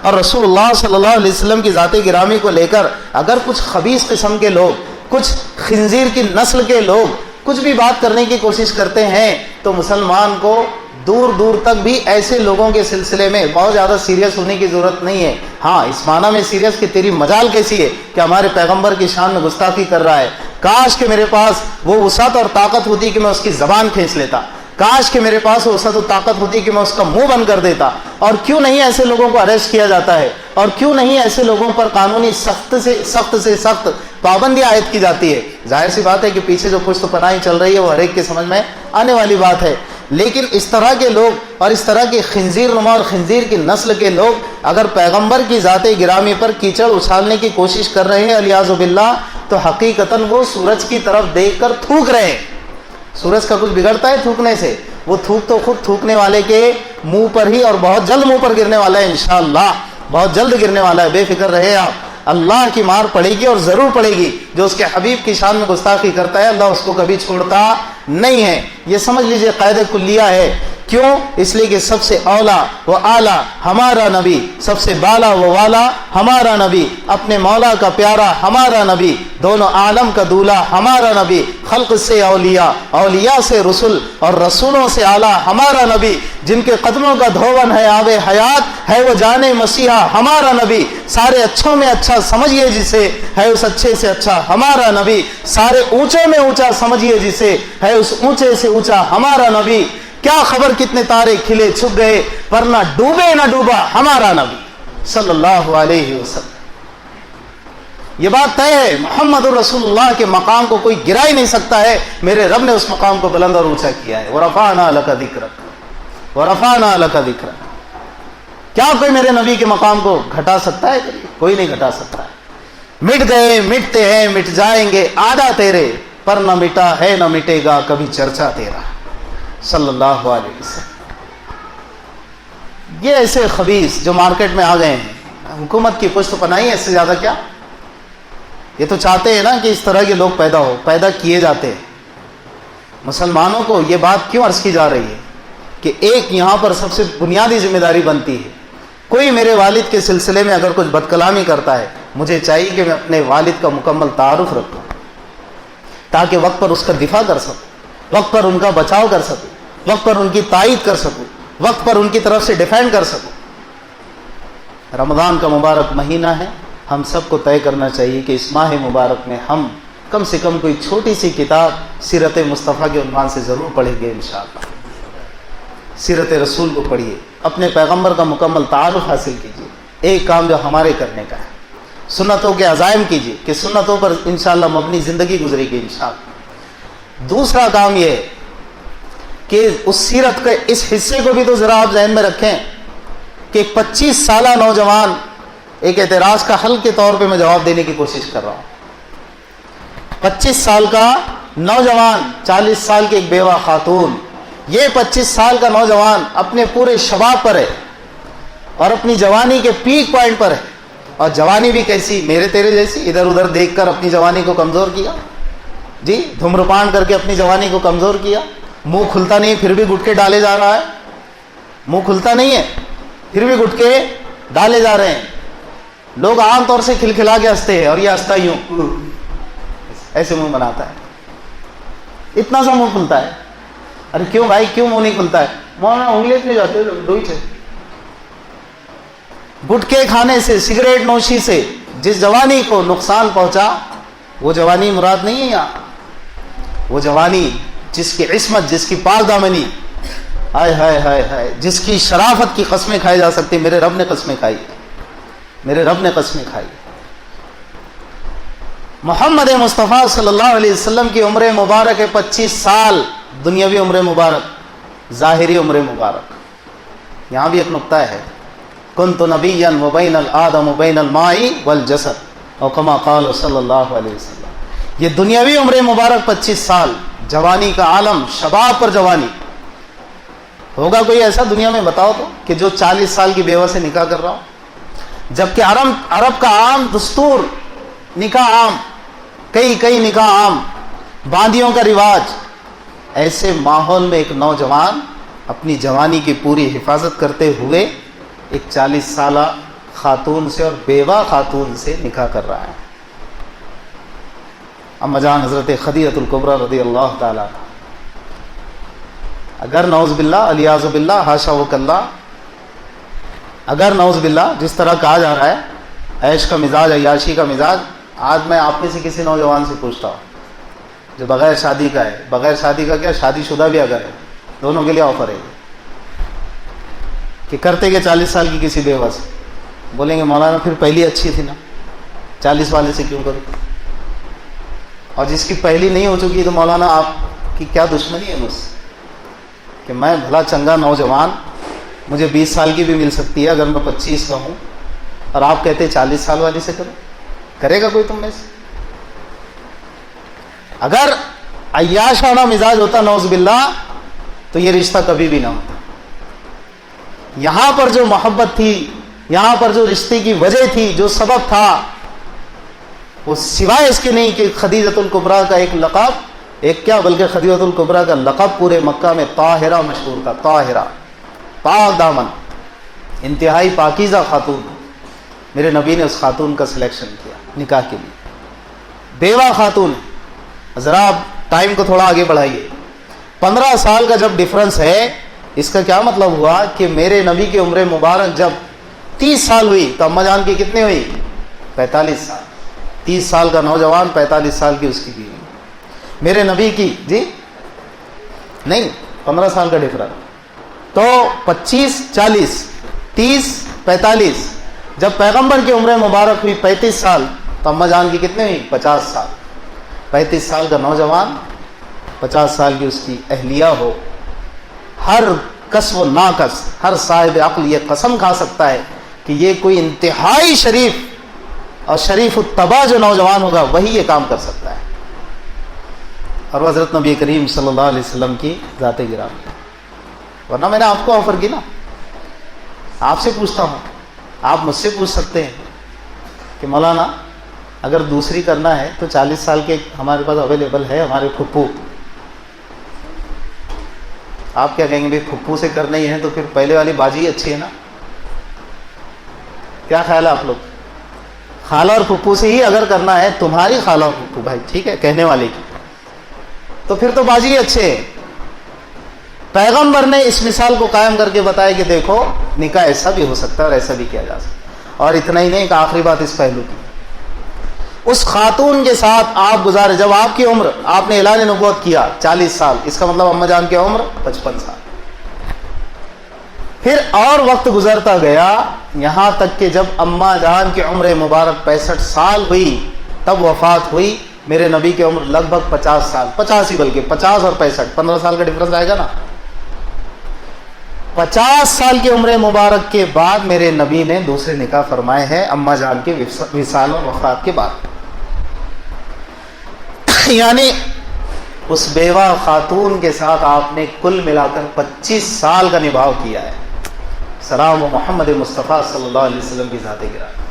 اور رسول اللہ صلی اللہ علیہ وسلم کی ذات گرامی کو لے کر اگر کچھ خبیث قسم کے لوگ، کچھ خنزیر کی نسل کے لوگ کچھ بھی بات کرنے کی کوشش کرتے ہیں تو مسلمان کو دور دور تک بھی ایسے لوگوں کے سلسلے میں بہت زیادہ سیریس ہونے کی ضرورت نہیں ہے۔ ہاں اس معنی میں سیریس کہ تیری مجال کیسی ہے کہ ہمارے پیغمبر کی شان میں گستاخی کر رہا ہے، کاش کہ میرے پاس وہ وسعت اور طاقت ہوتی کہ میں اس کی زبان کھینچ لیتا، کاش کہ میرے پاس وہ وسعت و طاقت ہوتی کہ میں اس کا منہ بند کر دیتا۔ اور کیوں نہیں ایسے لوگوں کو اریسٹ کیا جاتا ہے، اور کیوں نہیں ایسے لوگوں پر قانونی سخت سے سخت پابندی عائد کی جاتی ہے؟ ظاہر سی بات ہے کہ پیچھے جو پشت پناہی چل رہی ہے وہ ہر ایک کے سمجھ میں آنے والی بات ہے، لیکن اس طرح کے لوگ اور اس طرح کے خنزیر نما اور خنزیر کی نسل کے لوگ اگر پیغمبر کی ذات گرامی پر کیچڑ اچھالنے کی کوشش کر رہے ہیں الیاذ باللہ، تو حقیقتاً وہ سورج کی طرف دیکھ کر تھوک رہے ہیں۔ سورج کا کچھ بگڑتا ہے تھوکنے سے؟ وہ تھوک تو خود تھوکنے والے کے منہ پر ہی، اور بہت جلد منہ پر گرنے والا ہے، انشاءاللہ بہت جلد گرنے والا ہے، بے فکر رہے آپ۔ اللہ کی مار پڑے گی اور ضرور پڑے گی۔ جو اس کے حبیب کی شان میں گستاخی کرتا ہے اللہ اس کو کبھی چھوڑتا نہیں ہے، یہ سمجھ لیجئے قاعدہ کلیہ ہے۔ کیوں؟ اس لیے کہ سب سے اولا و اعلیٰ ہمارا نبی، سب سے بالا و والا ہمارا نبی، اپنے مولا کا پیارا ہمارا نبی، دونوں عالم کا دولہا ہمارا نبی، خلق سے اولیاء، اولیاء سے رسول اور رسولوں سے اعلیٰ ہمارا نبی، جن کے قدموں کا دھون ہے آب حیات ہے وہ جان مسیحا ہمارا نبی، سارے اچھوں میں اچھا سمجھیے جسے ہے اس اچھے سے اچھا ہمارا نبی، سارے اونچے میں اونچا سمجھیے جسے ہے اس اونچے سے اونچا ہمارا نبی، کیا خبر کتنے تارے کھلے چھپ گئے پر نہ ڈوبے نہ ڈوبا ہمارا نبی صلی اللہ علیہ وسلم۔ یہ بات طے ہے، محمد الرسول اللہ کے مقام کو کوئی گرا ہی نہیں سکتا ہے، میرے رب نے اس مقام کو بلند اور اونچا کیا ہے۔ وَرَفَعْنَا لَكَ ذِكْرَكَ وَرَفَعْنَا لَكَ ذِكْرَكَ۔ کیا کوئی میرے نبی کے مقام کو گھٹا سکتا ہے؟ کوئی نہیں گھٹا سکتا ہے۔ مٹ گئے مٹتے ہیں مٹ جائیں گے آدھا تیرے، پر نہ مٹا ہے نہ مٹے گا کبھی چرچا تیرا صلی اللہ علیہ وسلم۔ یہ ایسے خبیث جو مارکیٹ میں آ گئے ہیں، حکومت کی پشت پناہی ہے، اس سے زیادہ کیا؟ یہ تو چاہتے ہیں نا کہ اس طرح کے لوگ پیدا کیے جاتے ہیں۔ مسلمانوں کو یہ بات کیوں عرض کی جا رہی ہے کہ ایک یہاں پر سب سے بنیادی ذمہ داری بنتی ہے، کوئی میرے والد کے سلسلے میں اگر کچھ بد کلامی کرتا ہے مجھے چاہیے کہ میں اپنے والد کا مکمل تعارف رکھوں تاکہ وقت پر اس کا دفاع کر سکوں، وقت پر ان کا بچاؤ کر سکوں، وقت پر ان کی تائید کر سکوں، وقت پر ان کی طرف سے ڈیفینڈ کر سکوں۔ رمضان کا مبارک مہینہ ہے، ہم سب کو طے کرنا چاہیے کہ اس ماہ مبارک میں ہم کم سے کم کوئی چھوٹی سی کتاب سیرت مصطفیٰ کے عنوان سے ضرور پڑھیں گے انشاءاللہ۔ سیرت رسول کو پڑھیے، اپنے پیغمبر کا مکمل تعارف حاصل کیجیے، ایک کام جو ہمارے کرنے کا ہے۔ سنتوں کے عزائم کیجیے کہ سنتوں پر انشاءاللہ مبنی زندگی گزرے گی انشاءاللہ۔ دوسرا کام یہ ہے کہ اس سیرت کے اس حصے کو بھی تو ذرا آپ ذہن میں رکھیں کہ 25 سالہ نوجوان، ایک اعتراض کا حل کے طور پہ میں جواب دینے کی کوشش کر رہا ہوں۔ 25 سال کا نوجوان، 40 سال کی ایک بیوہ خاتون، یہ 25 سال کا نوجوان اپنے پورے شباب پر ہے اور اپنی جوانی کے پیک پوائنٹ پر ہے، اور جوانی بھی کیسی میرے تیرے جیسی، ادھر ادھر دیکھ کر اپنی جوانی کو کمزور کیا، جی دھومرپان کر کے اپنی جوانی کو کمزور کیا، منہ کھلتا نہیں پھر بھی گٹکے ڈالے جا رہا ہے، منہ کھلتا نہیں ہے پھر بھی گٹکے ڈالے جا رہے ہیں۔ لوگ عام طور سے کھلکھلا کے ہنستے ہیں اور یہ ہنستا یوں ایسے منہ بناتا ہے، اتنا سا منہ کھلتا ہے۔ ارے کیوں بھائی، کیوں منہ نہیں کھلتا ہے؟ مولانا انگلی نہیں جاتے ڈوئی سے، گٹکے کھانے سے، سگریٹ نوشی سے جس جوانی کو نقصان پہنچا وہ جوانی مراد نہیں ہے یہاں۔ وہ جوانی جس کی عصمت، جس کی پاک دامنی، ہائے ہائے ہائے ہائے، جس کی شرافت کی قسمیں کھائی جا سکتی، میرے رب نے قسمیں کھائی، میرے رب نے قسمیں کھائی۔ محمد مصطفیٰ صلی اللہ علیہ وسلم کی عمر مبارک ہے 25 سال، دنیاوی عمر مبارک، ظاہری عمر مبارک۔ یہاں بھی ایک نقطہ ہے، کنت نبیا وبین الآدم وبین الماء والجسد، اور کما قال صلی اللہ علیہ وسلم۔ یہ دنیاوی عمر مبارک 25 سال، جوانی کا عالم، شباب پر جوانی۔ ہوگا کوئی ایسا دنیا میں بتاؤ تو کہ جو 40 سال کی بیوہ سے نکاح کر رہا ہو، جبکہ عرب کا عام دستور نکاح عام، کئی نکاح عام، باندیوں کا رواج۔ ایسے ماحول میں ایک نوجوان اپنی جوانی کی پوری حفاظت کرتے ہوئے ایک 40 سالہ خاتون سے اور بیوہ خاتون سے نکاح کر رہا ہے. اما جان حضرت خدیجہ الکبریٰ رضی اللہ تعالیٰ عنہا. اگر نعوذ باللہ الیاذ باللہ حاشا وکلا، اگر نعوذ باللہ جس طرح کہا جا رہا ہے عیش کا مزاج، عیاشی کا مزاج، آج میں آپ میں سے کسی نوجوان سے پوچھتا ہوں جو بغیر شادی کا ہے، بغیر شادی کا کیا شادی شدہ بھی اگر ہے، دونوں کے لیے آفر ہے کہ کرتے کہ 40 سال کی کسی بیوہ سے. بولیں گے مولانا پھر پہلی اچھی تھی نا، 40 والے سے کیوں کروں؟ اور جس کی پہلی نہیں ہو چکی تو مولانا آپ کی کیا دشمنی ہے مجھ سے کہ میں بھلا چنگا نوجوان، مجھے 20 سال کی بھی مل سکتی ہے اگر میں 25 کا ہوں، اور آپ کہتے 40 سال والی سے کرو؟ کرے گا کوئی تم میں سے؟ اگر عیاشانہ مزاج ہوتا نعوذ باللہ تو یہ رشتہ کبھی بھی نہ ہوتا. یہاں پر جو محبت تھی، یہاں پر جو رشتے کی وجہ تھی، جو سبب تھا، وہ سوائے اس کے نہیں کہ خدیجۃ الکبریٰ کا ایک لقب، ایک کیا بلکہ خدیجۃ الکبریٰ کا لقب پورے مکہ میں طاہرہ مشہور تھا. طاہرہ، پاک دامن، انتہائی پاکیزہ خاتون. میرے نبی نے اس خاتون کا سلیکشن کیا نکاح کے لیے. بیوہ خاتون. ذرا آپ ٹائم کو تھوڑا آگے بڑھائیے. 15 سال کا جب ڈفرنس ہے، اس کا کیا مطلب ہوا کہ میرے نبی کی عمر مبارک جب 30 سال ہوئی تو اماں جان کی کتنی ہوئی؟ 45 سال. 30 سال کا نوجوان، 45 سال کی اس کی بیوی. میرے نبی کی جی نہیں 15 سال کا ڈفرنس، تو 25 40 30 45. جب پیغمبر کی عمر مبارک ہوئی 35 سال تو اماں جان کی کتنی ہوئی؟ 50 سال. 35 سال کا نوجوان، 50 سال کی اس کی اہلیہ ہو. ہر کس و ناکس، ہر صاحب عقل یہ قسم کھا سکتا ہے کہ یہ کوئی انتہائی شریف اور شریف الطبع جو نوجوان ہوگا وہی یہ کام کر سکتا ہے. اور وہ حضرت نبی کریم صلی اللہ علیہ وسلم کی ذات گرامی. ورنہ میں نے آپ کو آفر کی نا. آپ سے پوچھتا ہوں، آپ مجھ سے پوچھ سکتے ہیں کہ مولانا اگر دوسری کرنا ہے تو 40 سال کے ہمارے پاس اویلیبل ہے، ہمارے پھپھو. آپ کیا کہیں گے؟ بھائی پھپھو سے کرنا ہی ہے تو پھر پہلے والی باجی اچھی ہے نا. کیا خیال ہے آپ لوگ؟ خالہ اور پھپھو سے ہی اگر کرنا ہے، تمہاری خالہ اور پھپھو بھائی ٹھیک ہے کہنے والے کی، تو پھر تو باجی اچھے ہیں. پیغمبر نے اس مثال کو قائم کر کے بتایا کہ دیکھو نکاح ایسا بھی ہو سکتا ہے اور ایسا بھی کیا جا سکتا ہے. اور اتنا ہی نہیں کہ آخری بات اس پہلو کی، اس خاتون کے ساتھ آپ گزارے. جب آپ کی عمر، آپ نے اعلان نبوت کیا 40 سال، اس کا مطلب اماں جان کی عمر 55 سال. پھر اور وقت گزرتا گیا یہاں تک کہ جب اماں جان کی عمر مبارک 65 سال ہوئی تب وفات ہوئی. میرے نبی کی عمر لگ بھگ 50 سال، 50 ہی بلکہ 50 اور 65 15 سال کا ڈفرنس آئے گا نا. 50 سال کی عمر مبارک کے بعد میرے نبی نے دوسرے نکاح فرمائے ہیں اماں جان کے وصال و وفات کے بعد. یعنی اس بیوہ خاتون کے ساتھ آپ نے کل ملا کر 25 سال کا نبھاؤ کیا ہے. سلام و محمد مصطفیٰ صلی اللہ علیہ وسلم کی ذات گرامی.